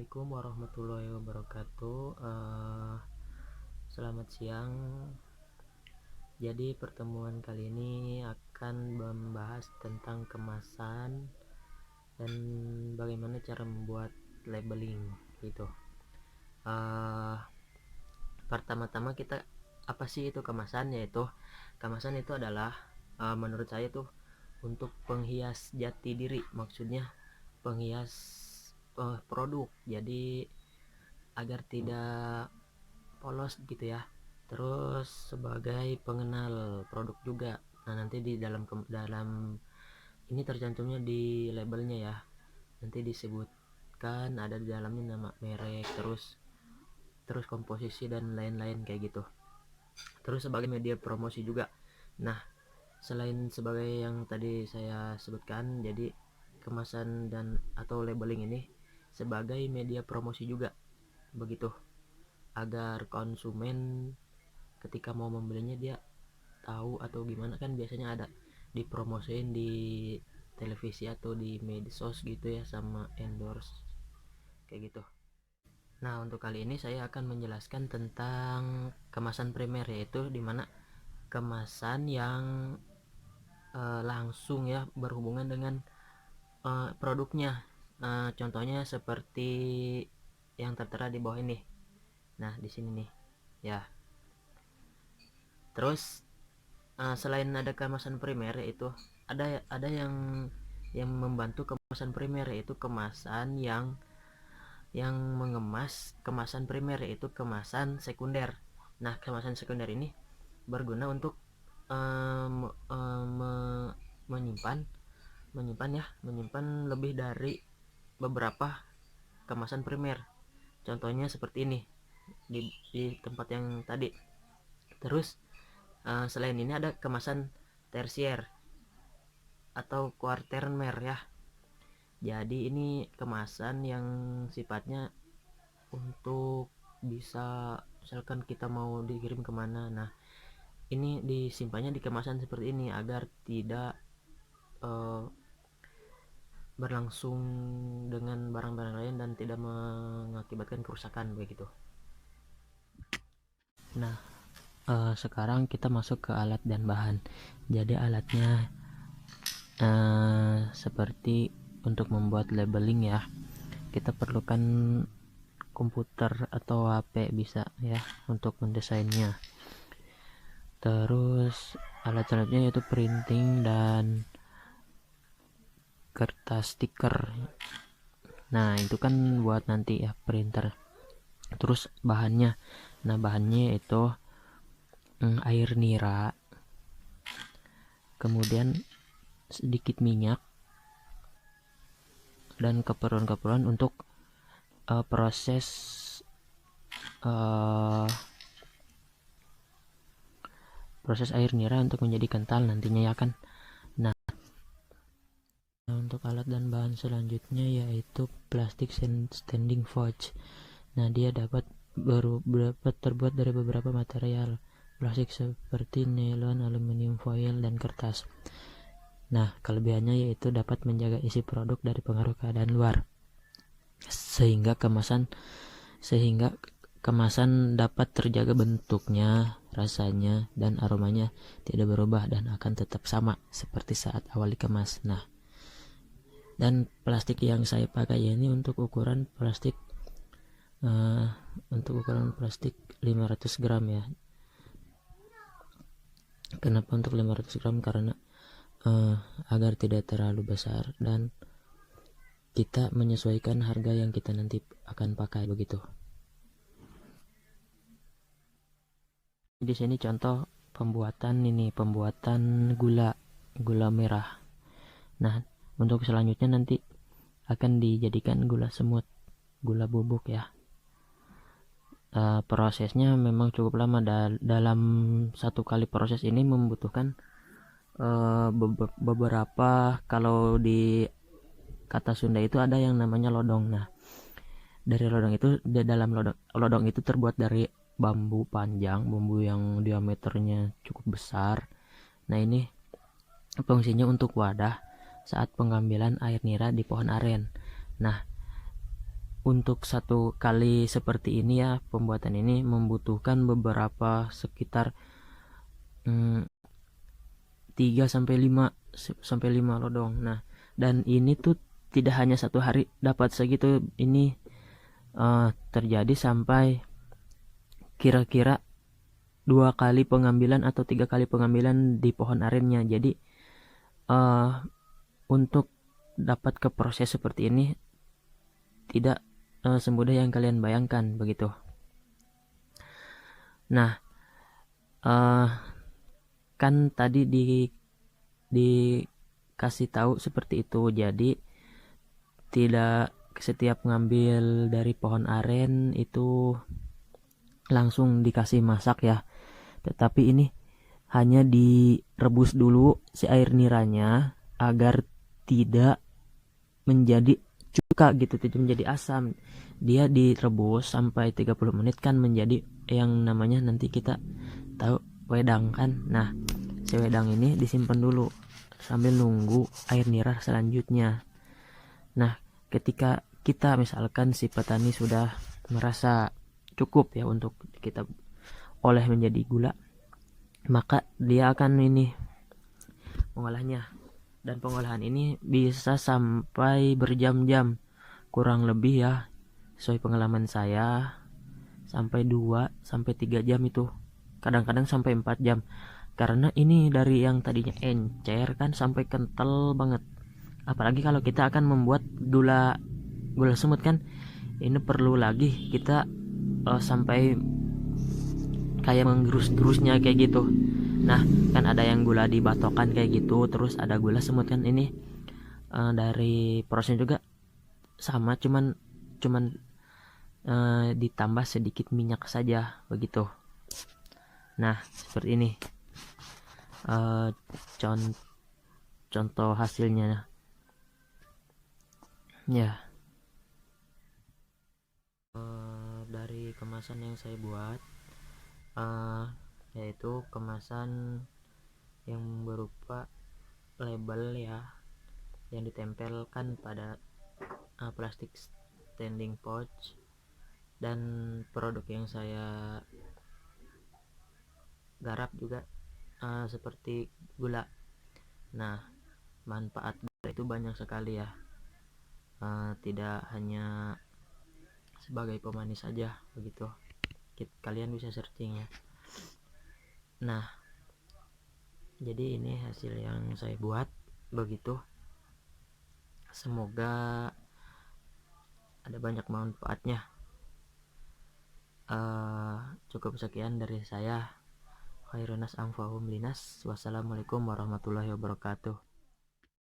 Assalamualaikum warahmatullahi wabarakatuh. Selamat siang. Jadi pertemuan kali ini akan membahas tentang kemasan dan bagaimana cara membuat labeling gitu. Pertama-tama kita apa sih itu kemasan? Yaitu kemasan itu adalah menurut saya tuh untuk penghias jati diri, maksudnya penghias produk. Jadi agar tidak polos gitu ya, terus sebagai pengenal produk juga. Nah, nanti di dalam ini tercantumnya di labelnya ya, nanti disebutkan ada di dalamnya nama merek, terus komposisi dan lain-lain kayak gitu. Terus sebagai media promosi juga. Nah, selain sebagai yang tadi saya sebutkan, jadi kemasan dan atau labeling ini sebagai media promosi juga begitu, agar konsumen ketika mau membelinya dia tahu, atau gimana kan biasanya ada dipromosiin di televisi atau di medsos gitu ya, sama endorse kayak gitu. Nah, untuk kali ini saya akan menjelaskan tentang kemasan primer, yaitu dimana kemasan yang langsung ya berhubungan dengan produknya. Contohnya seperti yang tertera di bawah ini. Nah, di sini nih ya. Terus selain ada kemasan primer, yaitu ada yang membantu kemasan primer, yaitu kemasan yang mengemas kemasan primer, yaitu kemasan sekunder. Nah, kemasan sekunder ini berguna untuk menyimpan menyimpan lebih dari beberapa kemasan primer. Contohnya seperti ini di tempat yang tadi. Terus selain ini ada kemasan tersier atau kuartermer ya. Jadi ini kemasan yang sifatnya untuk bisa, misalkan kita mau dikirim kemana, nah ini disimpannya di kemasan seperti ini agar tidak berlangsung dengan barang-barang lain dan tidak mengakibatkan kerusakan begitu. Nah, sekarang kita masuk ke alat dan bahan. Jadi alatnya seperti untuk membuat labeling ya, kita perlukan komputer atau HP bisa ya untuk mendesainnya. Terus alat-alatnya yaitu printing dan kertas stiker. Nah, itu kan buat nanti ya, printer. Terus bahannya, nah bahannya itu air nira, kemudian sedikit minyak, dan keperluan untuk proses air nira untuk menjadi kental nantinya ya kan. Nah, untuk alat dan bahan selanjutnya yaitu plastik standing forge. Nah, dia dapat terbuat dari beberapa material plastik seperti nilon, aluminium foil, dan kertas. Nah, kelebihannya yaitu dapat menjaga isi produk dari pengaruh keadaan luar, sehingga kemasan dapat terjaga bentuknya, rasanya, dan aromanya tidak berubah dan akan tetap sama seperti saat awal dikemas. Nah, dan plastik yang saya pakai ini untuk ukuran plastik 500 gram ya. Kenapa untuk 500 gram? Karena agar tidak terlalu besar dan kita menyesuaikan harga yang kita nanti akan pakai begitu. Di sini contoh pembuatan gula merah. Nah, untuk selanjutnya nanti akan dijadikan gula semut, gula bubuk ya. Prosesnya memang cukup lama. Dalam satu kali proses ini membutuhkan beberapa, kalau di kata Sunda itu ada yang namanya lodong. Nah, dari lodong itu, dalam lodong itu terbuat dari bambu panjang, bambu yang diameternya cukup besar. Nah, ini fungsinya untuk wadah saat pengambilan air nira di pohon aren. Nah, untuk satu kali seperti ini ya, pembuatan ini membutuhkan beberapa sekitar 3 sampai 5 lodong. Nah, dan ini tuh tidak hanya satu hari dapat segitu, ini terjadi sampai kira-kira 2 kali pengambilan atau 3 kali pengambilan di pohon arennya. Jadi untuk dapat ke proses seperti ini tidak semudah yang kalian bayangkan begitu. Nah, kan tadi dikasih tahu seperti itu. Jadi tidak setiap ngambil dari pohon aren itu langsung dikasih masak ya. Tetapi ini hanya direbus dulu si air niranya agar tidak menjadi cuka gitu, tidak menjadi asam. Dia direbus sampai 30 menit kan menjadi yang namanya nanti kita tahu wedang kan. Nah, si wedang ini disimpan dulu sambil nunggu air nira selanjutnya. Nah, ketika kita misalkan si petani sudah merasa cukup ya untuk kita olah menjadi gula, maka dia akan ini mengolahnya. Dan pengolahan ini bisa sampai berjam-jam, kurang lebih ya sesuai pengalaman saya sampai 2 sampai 3 jam itu, kadang-kadang sampai 4 jam, karena ini dari yang tadinya encer kan sampai kental banget. Apalagi kalau kita akan membuat gula semut kan, ini perlu lagi kita sampai kayak menggerus-gerusnya kayak gitu. Nah, kan ada yang gula dibatokan kayak gitu, terus ada gula semut kan. Ini dari prosesnya juga sama, cuman cuman ditambah sedikit minyak saja begitu. Nah, seperti ini contoh hasilnya ya. Dari kemasan yang saya buat yaitu kemasan yang berupa label ya, yang ditempelkan pada plastik standing pouch. Dan produk yang saya garap juga seperti gula. Nah, manfaat gula itu banyak sekali ya, tidak hanya sebagai pemanis saja begitu. Kalian bisa searching ya. Nah, jadi ini hasil yang saya buat begitu. Semoga ada banyak manfaatnya. Cukup sekian dari saya. Khairunas anfa'um linas. Wassalamualaikum warahmatullahi wabarakatuh.